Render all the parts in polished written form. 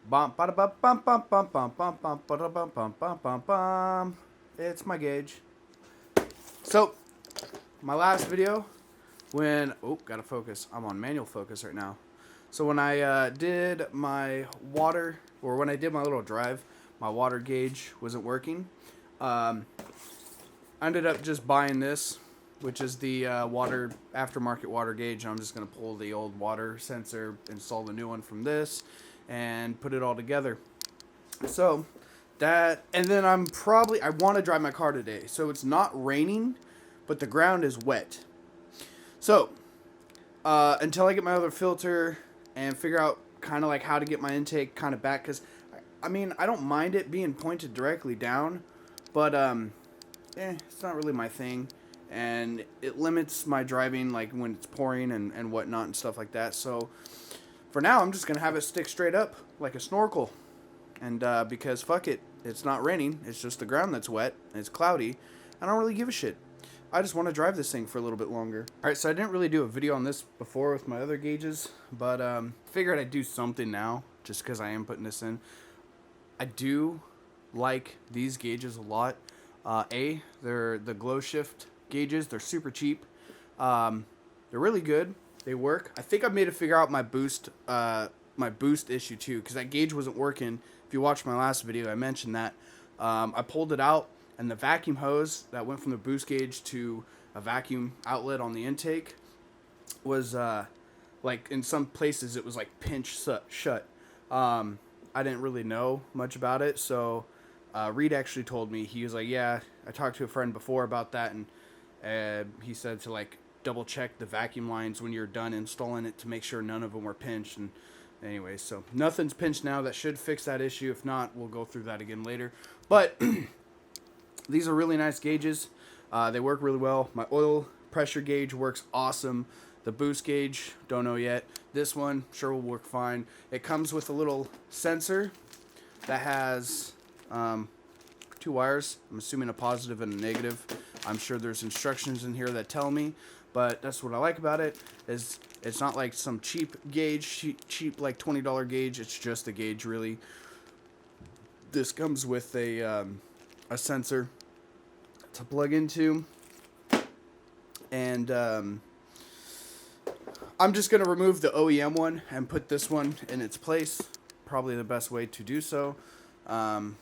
Bum, bada, bum, bum, bum, bum, bum, bum, bum, bada, bum, bum, bum, bum, bum. It's my gauge. So, my last video, when... Oh, gotta focus. I'm on manual focus right now. So when I did my water, or when I did my little drive, my water gauge wasn't working. I ended up just buying this, which is the water aftermarket water gauge. I'm just going to pull the old water sensor, install the new one from this, and put it all together. So that, and then I want to drive my car today. So it's not raining, but the ground is wet. So until I get my other filter and figure out kind of like how to get my intake kind of back, because I mean, I don't mind it being pointed directly down, but it's not really my thing, and it limits my driving, like when it's pouring and whatnot and stuff like that. So for now, I'm just gonna have it stick straight up like a snorkel, and because fuck it, it's not raining, it's just the ground that's wet and it's cloudy. I don't really give a shit. I just want to drive this thing for a little bit longer. Alright, so I didn't really do a video on this before with my other gauges, but figured I'd do something now just because I am putting this in. I do like these gauges a lot. They're the glow shift gauges. They're super cheap. They're really good. They work. I think I made it figure out my boost issue too, because that gauge wasn't working. If you watched my last video, I mentioned that. I pulled it out, and the vacuum hose that went from the boost gauge to a vacuum outlet on the intake was like in some places it was like pinch shut. I didn't really know much about it, so Reed actually told me. He was like, yeah, I talked to a friend before about that, and he said to like double check the vacuum lines when you're done installing it to make sure none of them were pinched. And anyway, so nothing's pinched now. That should fix that issue. If not, we'll go through that again later. But these are really nice gauges. They work really well. My oil pressure gauge works awesome. The boost gauge, don't know yet. This one, sure will work fine. It comes with a little sensor that has two wires. I'm assuming a positive and a negative. I'm sure there's instructions in here that tell me, but that's what I like about it, is it's not like some cheap gauge, cheap like $20 gauge. It's just a gauge, really. This comes with a sensor to plug into, and I'm just going to remove the OEM one and put this one in its place. Probably the best way to do so. Comes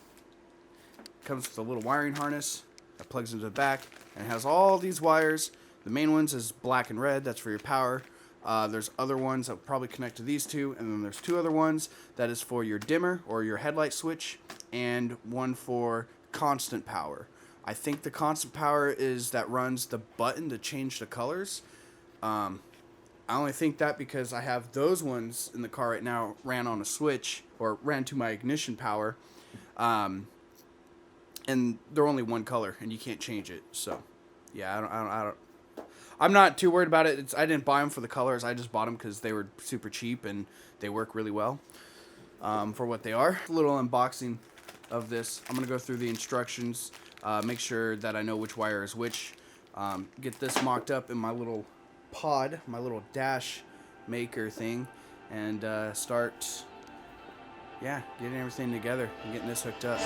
with a little wiring harness that plugs into the back, and it has all these wires. The main ones is black and red. That's for your power. There's other ones that probably connect to these two, and then there's two other ones that is for your dimmer or your headlight switch, and one for constant power. I think the constant power is that runs the button to change the colors. I only think that because I have those ones in the car right now ran on a switch, or ran to my ignition power, and they're only one color and you can't change it. So yeah, I'm not too worried about it. I didn't buy them for the colors. I just bought them because they were super cheap and they work really well for what they are. A little unboxing of this. I'm gonna go through the instructions, make sure that I know which wire is which, get this mocked up in my little pod, my little dash maker thing, and start getting everything together and getting this hooked up.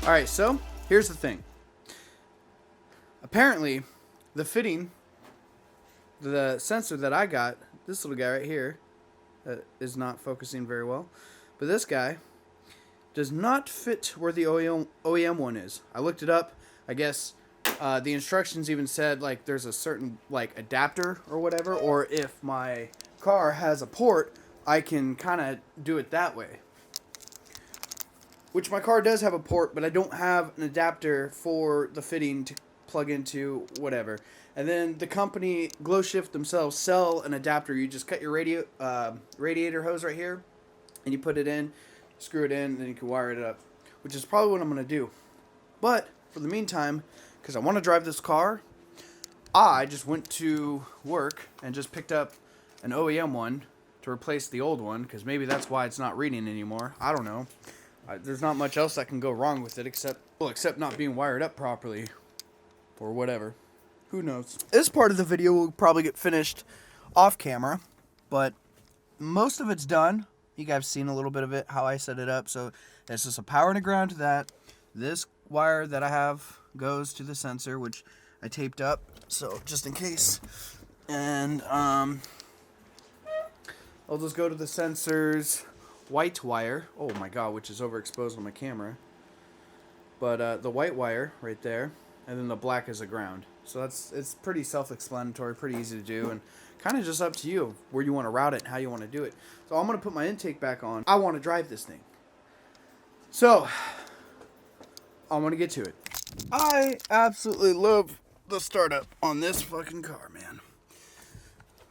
Alright, so here's the thing. Apparently, the fitting, the sensor that I got, this little guy right here, is not focusing very well, but this guy does not fit where the OEM one is. I looked it up. I guess the instructions even said like there's a certain like adapter or whatever, or if my car has a port, I can kind of do it that way. Which my car does have a port, but I don't have an adapter for the fitting to plug into whatever. And then the company, Glow Shift themselves, sell an adapter. You just cut your radiator hose right here, and you put it in, screw it in, and then you can wire it up, which is probably what I'm going to do. But for the meantime, because I want to drive this car. I just went to work and just picked up an OEM one to replace the old one, because maybe that's why it's not reading anymore. I don't know. There's not much else that can go wrong with it except not being wired up properly or whatever. Who knows? This part of the video will probably get finished off camera, but most of it's done. You guys have seen a little bit of it, how I set it up. So there's just a power and a ground to that. This wire that I have goes to the sensor, which I taped up, so just in case. And I'll just go to the sensor's white wire. Oh my god, which is overexposed on my camera. But the white wire right there, and then the black is a ground. So it's pretty self-explanatory, pretty easy to do, and kind of just up to you where you want to route it and how you want to do it. So I'm going to put my intake back on. I want to drive this thing. So I'm going to get to it. I absolutely love the startup on this fucking car, man.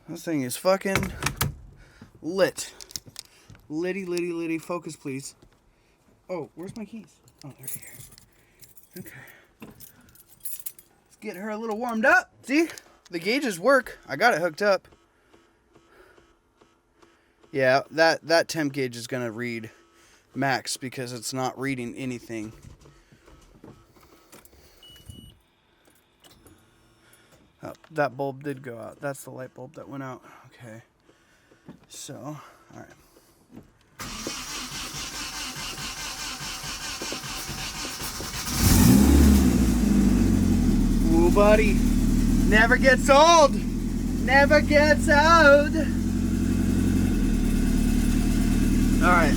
This thing is fucking lit. Litty. Focus, please. Oh, where's my keys? Oh, they're here. Okay. Let's get her a little warmed up. See? The gauges work. I got it hooked up. Yeah, that temp gauge is going to read max because it's not reading anything. Oh, that bulb did go out. That's the light bulb that went out. Okay. So, all right. Ooh, buddy. Never gets old. Never gets old. All right.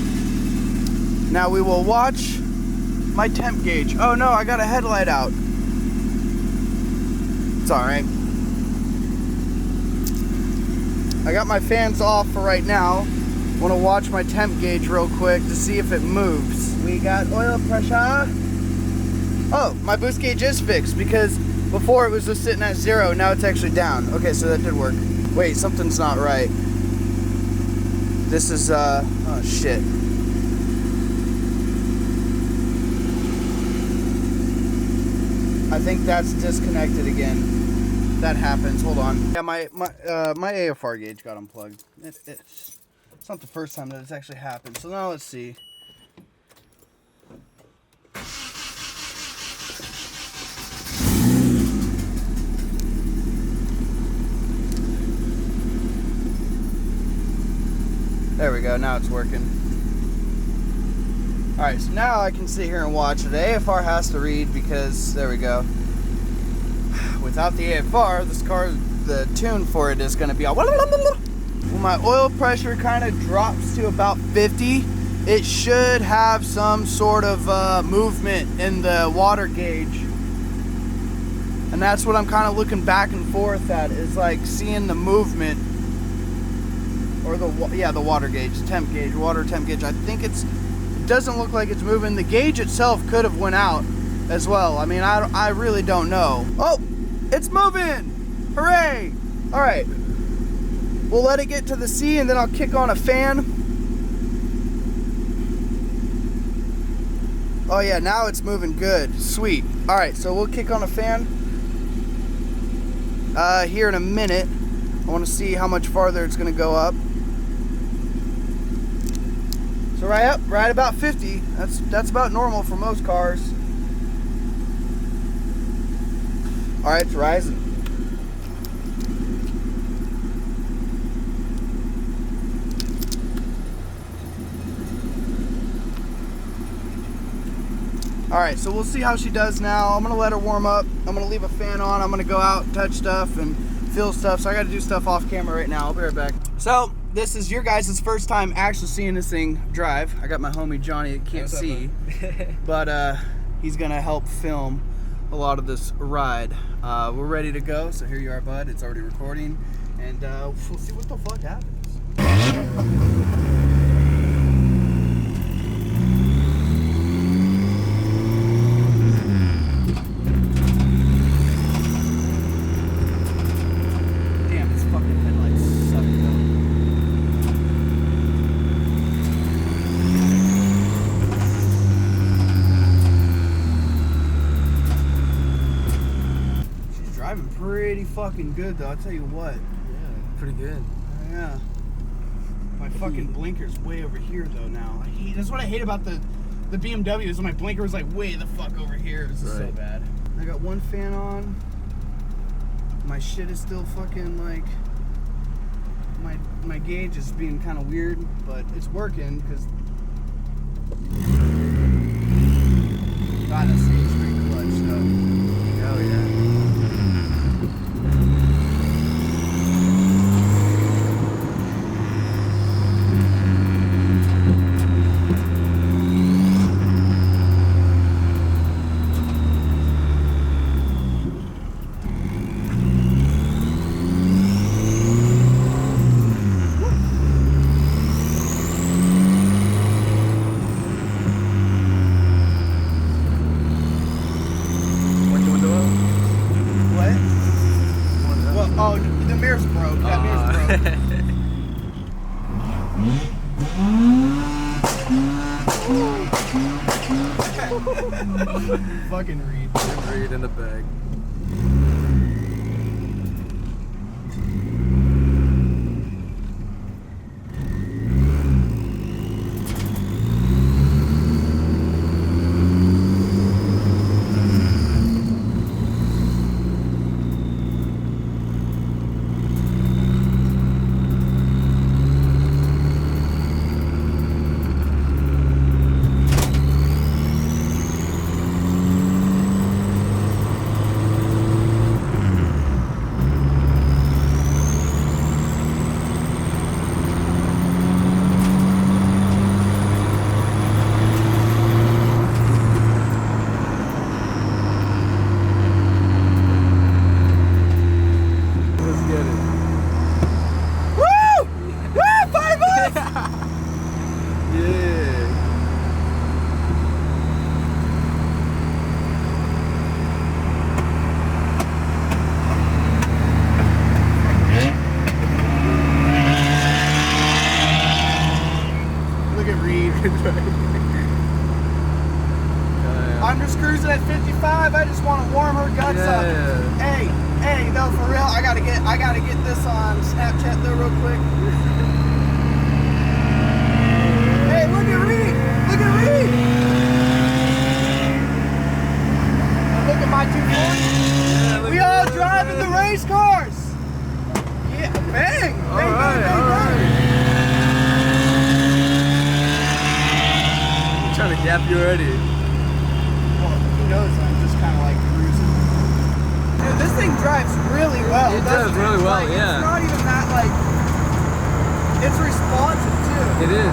Now we will watch my temp gauge. Oh no, I got a headlight out. It's all right. I got my fans off for right now. Want to watch my temp gauge real quick to see if it moves. We got oil pressure. Oh, my boost gauge is fixed because before it was just sitting at 0. Now it's actually down. Okay, so that did work. Wait, something's not right. This is, oh shit. I think that's disconnected again. That happens. Hold on. Yeah, my AFR gauge got unplugged. It's not the first time that it's actually happened. So now let's see. There we go. Now it's working. All right. So now I can sit here and watch it. The AFR has to read because there we go. Without the AFR, this car, the tune for it is going to be all. When my oil pressure kind of drops to about 50, it should have some sort of movement in the water gauge. And that's what I'm kind of looking back and forth at, is like seeing the movement. Or the water gauge, temp gauge, water temp gauge. I think it doesn't look like it's moving. The gauge itself could have went out as well. I mean, I really don't know. Oh, it's moving! Hooray! All right, we'll let it get to the C and then I'll kick on a fan. Oh yeah, now it's moving good. Sweet. All right, so we'll kick on a fan here in a minute. I want to see how much farther it's going to go up. So right about 50. That's about normal for most cars. All right, it's rising. All right, so we'll see how she does now. I'm gonna let her warm up. I'm gonna leave a fan on. I'm gonna go out, touch stuff, and feel stuff. So I gotta do stuff off camera right now. I'll be right back. So this is your guys' first time actually seeing this thing drive. I got my homie Johnny that can't see, but he's gonna help film a lot of this ride. We're ready to go, so here you are, bud. It's already recording, and we'll see what the fuck happens. driving pretty fucking good though, I'll tell you what. Yeah, pretty good. Yeah. My fucking blinker's way over here though now. That's what I hate about the BMW is my blinker was like way the fuck over here. This is so bad. I got one fan on. My shit is still fucking like my gauge is being kind of weird, but it's working because gotta say straight clutch though. Oh yeah. Oh, the mirror's broke. That mirror's broke. Fucking Reed in the bag. I'm just cruising at 55. I just want to warm her guts up. Hey, no, for real. I gotta get this on Snapchat though, real quick. Hey, look at Reed. Look at Reed. And look at my 240. We all driving the race cars. Yeah, bang. Bang. Trying to gap you already. Well, who knows? I'm just kind of like cruising. Dude, this thing drives really well. It does really well, like, yeah. It's not even that like. It's responsive too. It is.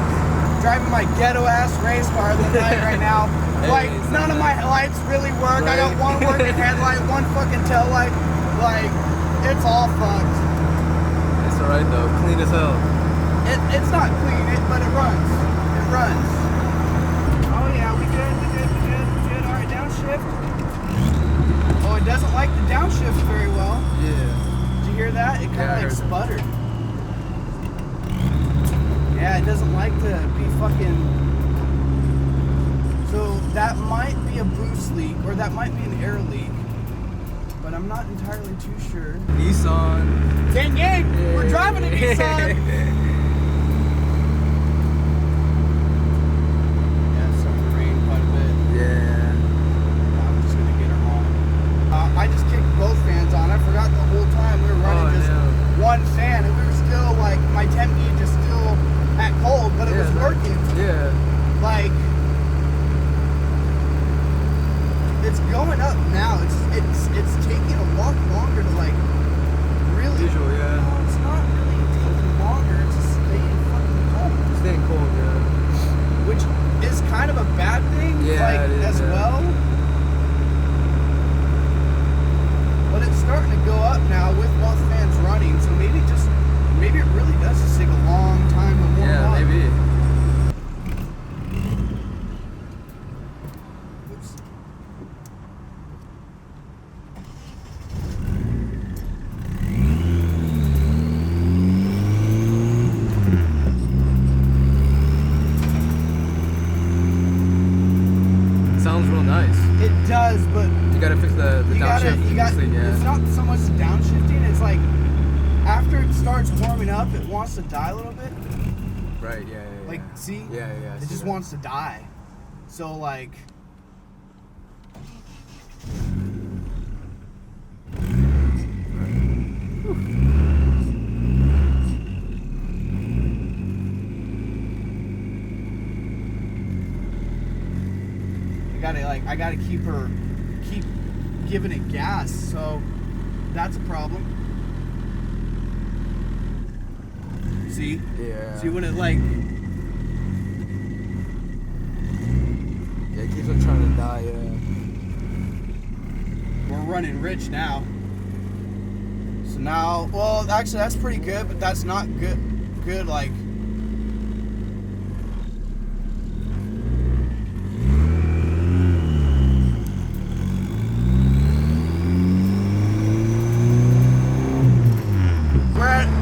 Driving my ghetto ass race car the night right now. Hey, like none of my lights really work. Right. I got one working headlight, one fucking tail light. Like it's all fucked. It's alright though. Clean as hell. It's not clean, but it runs. It runs. Oh, it doesn't like the downshift very well. Yeah. Did you hear that? It kind of like sputtered. Yeah, it doesn't like to be fucking... So that might be a boost leak, or that might be an air leak. But I'm not entirely too sure. Nissan. Dang it! Yeah. We're driving a Nissan! I just kicked both fans on. I forgot the whole time we were running one fan, and we were still like my temp gauge is still at cold, but it was working. Yeah. Like it's going up now. It's taking a lot longer to like really. Usual, yeah. No, it's not really taking longer. It's just staying fucking cold. Staying cold, yeah. Which is kind of a bad thing, yeah, like it is, as well. But it's starting to go up now with both fans running, so maybe it really does just take a long time to warm up. Yeah, maybe. Oops. Sounds real nice. It does, but you gotta fix the downshift. Yeah. It's not so much the downshifting. It's like after it starts warming up, it wants to die a little bit. Right. Yeah. Like, see? Yeah. I It see just that. wants to die. So like. I gotta keep giving it gas, so that's a problem. See? Yeah. See when it like Yeah, it keeps on trying to die. Yeah. we're running rich now. So now, well, actually that's pretty good, but that's not good. Good like.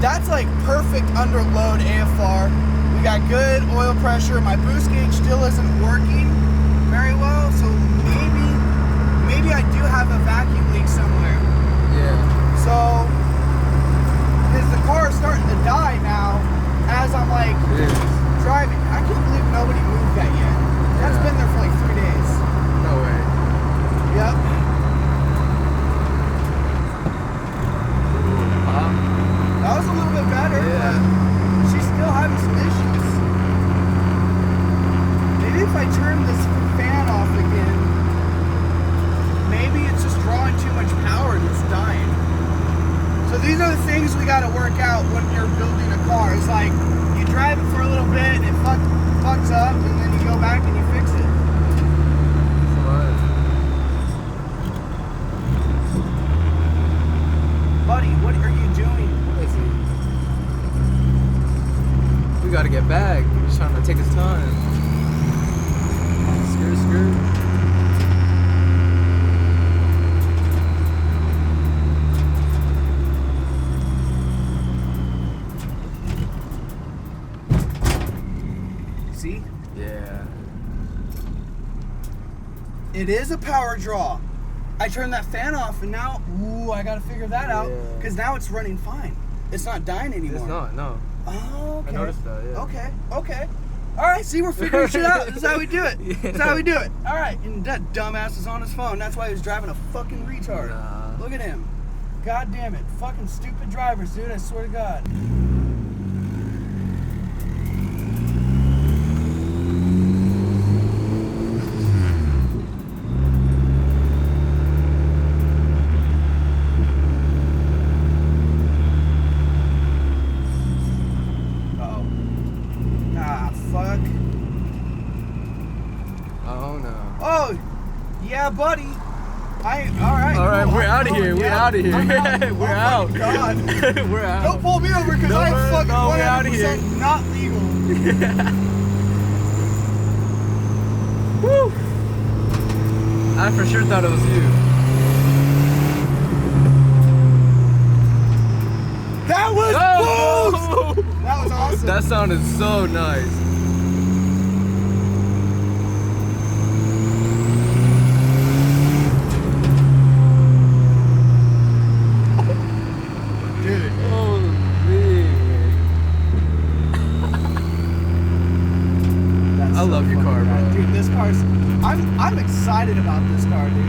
That's like perfect under load AFR. We got good oil pressure. My boost gauge still isn't working very well, so maybe I do have a vacuum leak somewhere. Yeah. So, because the car is starting to die now as I'm like driving. I can't believe nobody moved that yet. That's been there for like 3 days. No way. Yep. That was a little bit better, Yeah. but she's still having some issues. Maybe if I turn this fan off again, maybe it's just drawing too much power and it's dying. So these are the things we got to work out when you're building a car. It's like you drive it for a little bit, it fucks up, and then you go back and you fix it. Buddy, what are you doing? We gotta get back. He's trying to take his time. Skirt. See? Yeah. It is a power draw. I turned that fan off and now, ooh, I gotta figure that out. Yeah. Because now it's running fine. It's not dying anymore. It's not. No. Oh, okay. I noticed that. Yeah. Okay. All right, see, we're figuring shit out. This is how we do it. Yeah. This is how we do it. All right, and that dumbass is on his phone. That's why he was driving a fucking retard. Nah. Look at him. God damn it. Fucking stupid drivers, dude. I swear to God. Oh, yeah, buddy. All right. All right, cool. we're out of here. We're out of here. I'm out. We're Oh out. my God. We're out. Don't pull me over because No, I'm no, fucking no, we're outta 100% not legal. Woo! I for sure thought it was you. That was Oh! boost! That was awesome. That sounded so nice. Dude. That's I so love your fucking car, bro. rad. Dude, this car's... I'm excited about this car, dude.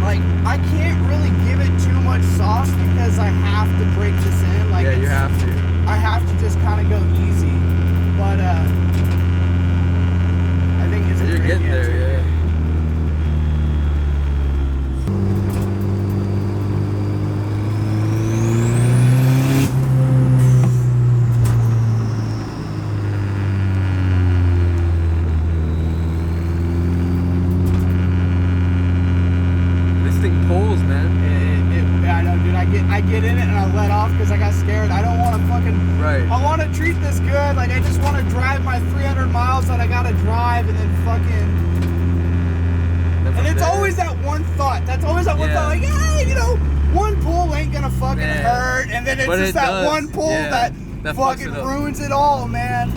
Like, I can't really give it too much sauce because I have to break this in. Like, Yeah, you it's- have to. I have to just kind of go easy. But, I think it's a You're great getting there, answer. yeah. This thing pulls, man. I know, dude. I get in it and I let off because I got scared. I don't want to fucking... Right. I want to treat this good. Like, I just want to drive my 300 miles that I got to drive and then fucking... And it's always that one thought. That's always that one Yeah. thought. Like, yeah, you know, one pull ain't gonna fucking Man. hurt. And then it's But just it that does. one pull Yeah. that fucks fucking it up. ruins it all, man.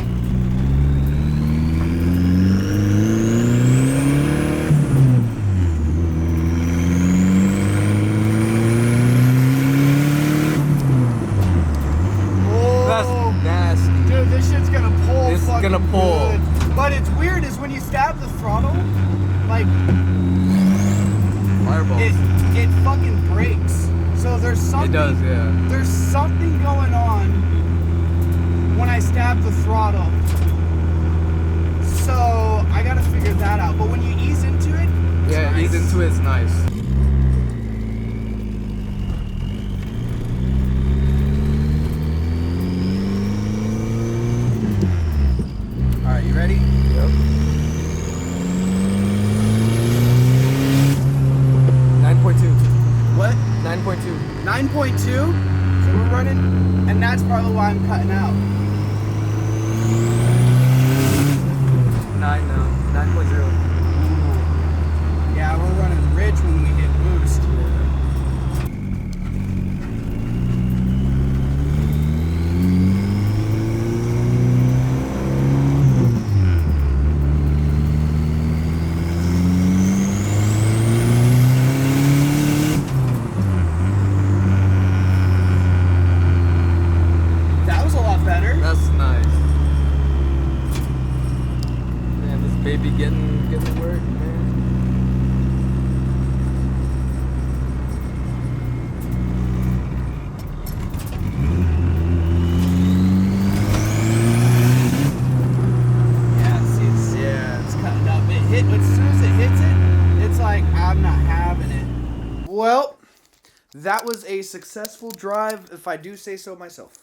fireballs. It fucking breaks. So there's something. It does, yeah. There's something going on when I stab the throttle. So I gotta figure that out. But when you ease into it, Yeah, nice. ease into it, it's nice. Alright, you ready? Yep. 9.2. What? 9.2. 9.2? So we're running, and that's probably why I'm cutting out. 9 now. 9.0. Yeah, we're running rich when we hit boost. That was a lot better. That's nice. Man, this baby getting to work, man. It's cutting up. It hit as soon as it hits it, it's like I'm not having it. Well, that was a successful drive, if I do say so myself.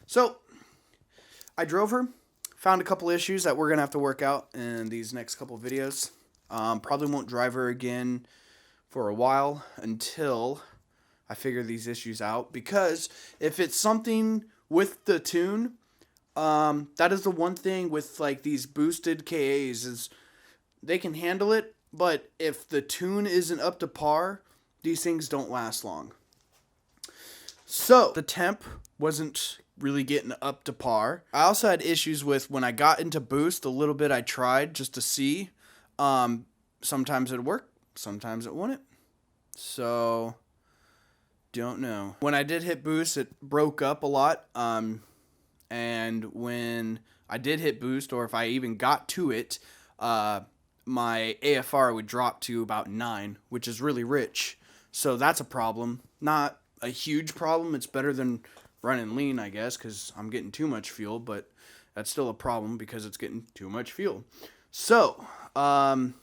So, I drove her, found a couple issues that we're gonna have to work out in these next couple videos. Probably won't drive her again for a while until I figure these issues out, because if it's something with the tune, that is the one thing with like these boosted KAs is they can handle it, but if the tune isn't up to par, these things don't last long. So the temp wasn't really getting up to par. I also had issues with when I got into boost, the little bit I tried just to see, sometimes it'd work, sometimes it wouldn't. So don't know. When I did hit boost, it broke up a lot. And when I did hit boost, or if I even got to it, my AFR would drop to about 9, which is really rich. So that's a problem. Not a huge problem. It's better than running lean, I guess, because I'm getting too much fuel, but that's still a problem because it's getting too much fuel. So, some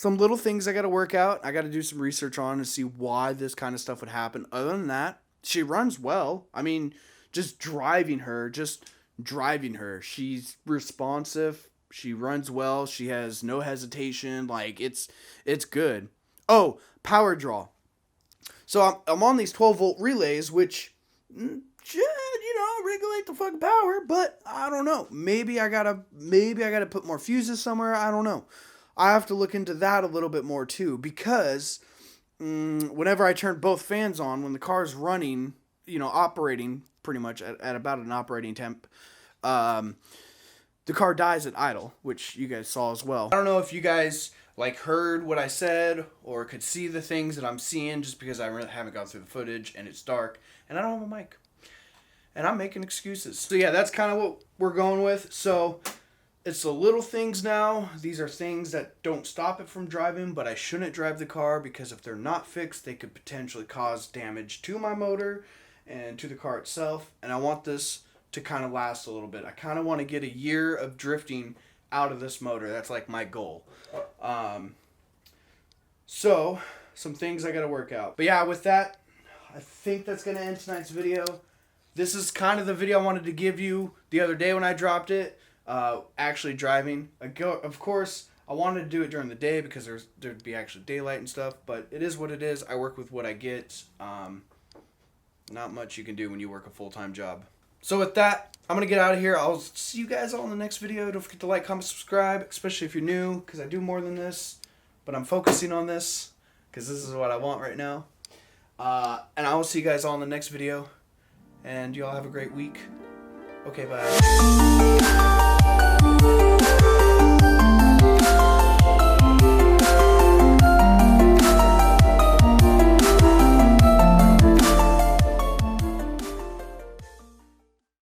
little things I got to work out. I got to do some research on to see why this kind of stuff would happen. Other than that, she runs well. I mean, just driving her, she's responsive. She runs well. She has no hesitation. Like, it's good. Oh, power draw. So I'm on these 12-volt relays, which should, regulate the fucking power, but I don't know. Maybe I gotta put more fuses somewhere. I don't know. I have to look into that a little bit more too, because whenever I turn both fans on, when the car's running, operating pretty much at about an operating temp, the car dies at idle, which you guys saw as well. I don't know if you guys heard what I said or could see the things that I'm seeing, just because I really haven't gone through the footage and it's dark and I don't have a mic and I'm making excuses. So yeah, that's kind of what we're going with. So it's the little things now. These are things that don't stop it from driving, but I shouldn't drive the car, because if they're not fixed, they could potentially cause damage to my motor and to the car itself. And I want this to kind of last a little bit. I kind of want to get a year of drifting out of this motor. That's like my goal. So some things I got to work out. But yeah, with that, I think that's going to end tonight's video. This is kind of the video I wanted to give you the other day when I dropped it. Actually driving. Of course, I wanted to do it during the day because there'd be actually daylight and stuff, but it is what it is. I work with what I get. Not much you can do when you work a full-time job. So with that, I'm going to get out of here. I'll see you guys all in the next video. Don't forget to like, comment, subscribe, especially if you're new, because I do more than this. But I'm focusing on this because this is what I want right now. And I will see you guys all in the next video. And you all have a great week. Okay, bye.